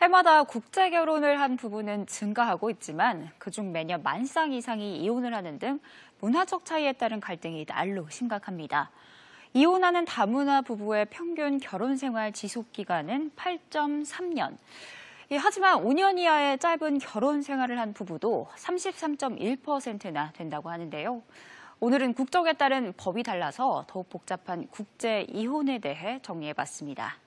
해마다 국제 결혼을 한 부부는 증가하고 있지만 그중 매년 만 쌍 이상이 이혼을 하는 등 문화적 차이에 따른 갈등이 날로 심각합니다. 이혼하는 다문화 부부의 평균 결혼 생활 지속 기간은 8.3년. 하지만 5년 이하의 짧은 결혼 생활을 한 부부도 33.1%나 된다고 하는데요. 오늘은 국적에 따른 법이 달라서 더욱 복잡한 국제 이혼에 대해 정리해봤습니다.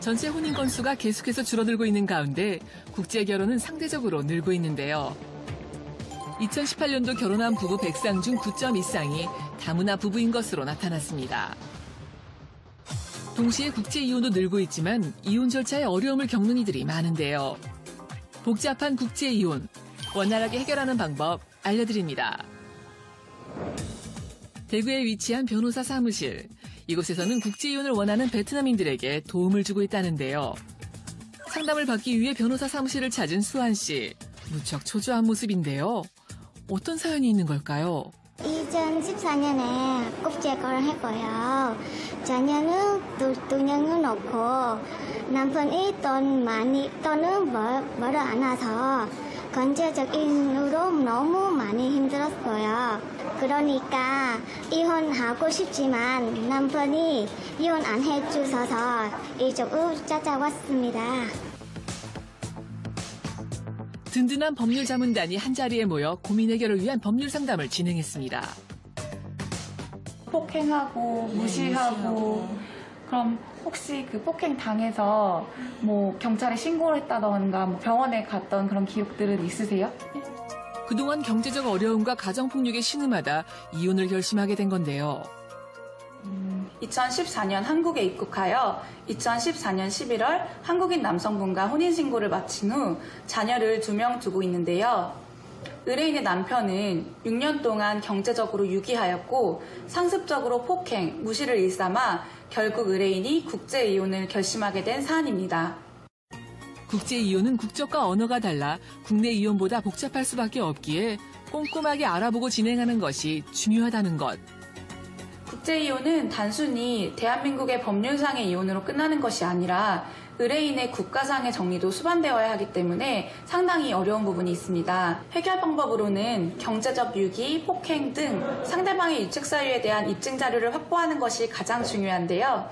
전체 혼인 건수가 계속해서 줄어들고 있는 가운데 국제 결혼은 상대적으로 늘고 있는데요. 2018년도 결혼한 부부 100쌍 중 9.2쌍이 다문화 부부인 것으로 나타났습니다. 동시에 국제 이혼도 늘고 있지만 이혼 절차에 어려움을 겪는 이들이 많은데요. 복잡한 국제 이혼, 원활하게 해결하는 방법 알려드립니다. 대구에 위치한 변호사 사무실. 이곳에서는 국제 이혼을 원하는 베트남인들에게 도움을 주고 있다는데요. 상담을 받기 위해 변호사 사무실을 찾은 수환 씨. 무척 초조한 모습인데요. 어떤 사연이 있는 걸까요? 2014년에 국제 결혼했고요. 자녀는 두 명은 없고 남편이 돈은 벌어 안 와서 경제적인 이유로 너무 많이 힘들었어요. 그러니까 이혼하고 싶지만 남편이 이혼 안 해주셔서 이쪽으로 찾아왔습니다. 든든한 법률 자문단이 한자리에 모여 고민 해결을 위한 법률 상담을 진행했습니다. 폭행하고 무시하고 그럼 혹시 그 폭행 당해서 뭐 경찰에 신고를 했다던가 뭐 병원에 갔던 그런 기록들은 있으세요? 그동안 경제적 어려움과 가정폭력에 신음하다 이혼을 결심하게 된 건데요. 2014년 한국에 입국하여 2014년 11월 한국인 남성분과 혼인신고를 마친 후 자녀를 2명 두고 있는데요. 의뢰인의 남편은 6년 동안 경제적으로 유기하였고 상습적으로 폭행, 무시를 일삼아 결국 의뢰인이 국제이혼을 결심하게 된 사안입니다. 국제이혼은 국적과 언어가 달라 국내 이혼보다 복잡할 수밖에 없기에 꼼꼼하게 알아보고 진행하는 것이 중요하다는 것. 국제이혼은 단순히 대한민국의 법률상의 이혼으로 끝나는 것이 아니라 의뢰인의 국가상의 정리도 수반되어야 하기 때문에 상당히 어려운 부분이 있습니다. 해결 방법으로는 경제적 유기, 폭행 등 상대방의 유책 사유에 대한 입증 자료를 확보하는 것이 가장 중요한데요.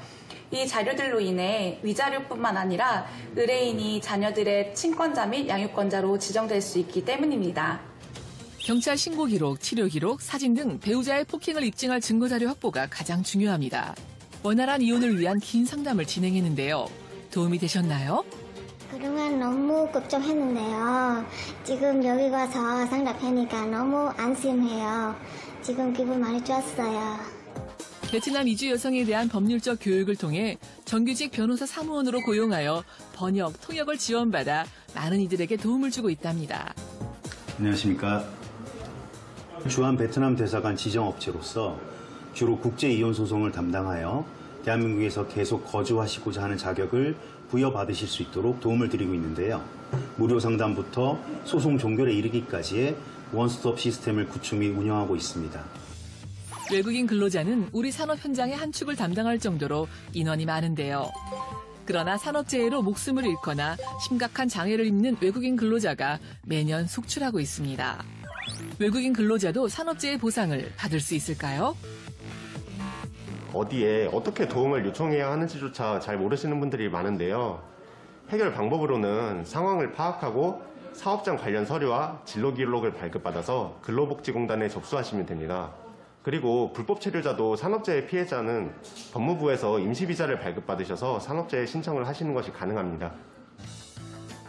이 자료들로 인해 위자료뿐만 아니라 의뢰인이 자녀들의 친권자 및 양육권자로 지정될 수 있기 때문입니다. 경찰 신고 기록, 치료 기록, 사진 등 배우자의 폭행을 입증할 증거 자료 확보가 가장 중요합니다. 원활한 이혼을 위한 긴 상담을 진행했는데요. 도움이 되셨나요? 그동안 너무 걱정했는데요. 지금 여기 와서 상담하니까 너무 안심해요. 지금 기분 많이 좋았어요. 베트남 이주 여성에 대한 법률적 교육을 통해 정규직 변호사 사무원으로 고용하여 번역, 통역을 지원받아 많은 이들에게 도움을 주고 있답니다. 안녕하십니까. 주한 베트남 대사관 지정업체로서 주로 국제이혼 소송을 담당하여 대한민국에서 계속 거주하시고자 하는 자격을 부여받으실 수 있도록 도움을 드리고 있는데요. 무료 상담부터 소송 종결에 이르기까지의 원스톱 시스템을 구축 및 운영하고 있습니다. 외국인 근로자는 우리 산업 현장의 한 축을 담당할 정도로 인원이 많은데요. 그러나 산업재해로 목숨을 잃거나 심각한 장애를 입는 외국인 근로자가 매년 속출하고 있습니다. 외국인 근로자도 산업재해 보상을 받을 수 있을까요? 어디에 어떻게 도움을 요청해야 하는지조차 잘 모르시는 분들이 많은데요. 해결 방법으로는 상황을 파악하고 사업장 관련 서류와 진로 기록을 발급받아서 근로복지공단에 접수하시면 됩니다. 그리고 불법 체류자도 산업재해 피해자는 법무부에서 임시비자를 발급받으셔서 산업재해 신청을 하시는 것이 가능합니다.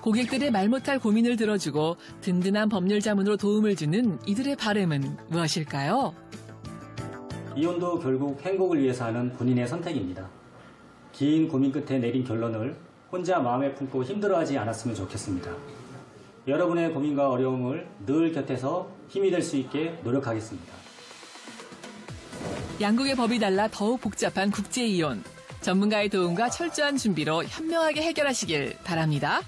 고객들의 말 못할 고민을 들어주고 든든한 법률 자문으로 도움을 주는 이들의 바람은 무엇일까요? 이혼도 결국 행복을 위해서 하는 본인의 선택입니다. 긴 고민 끝에 내린 결론을 혼자 마음에 품고 힘들어하지 않았으면 좋겠습니다. 여러분의 고민과 어려움을 늘 곁에서 힘이 될 수 있게 노력하겠습니다. 양국의 법이 달라 더욱 복잡한 국제이혼. 전문가의 도움과 철저한 준비로 현명하게 해결하시길 바랍니다.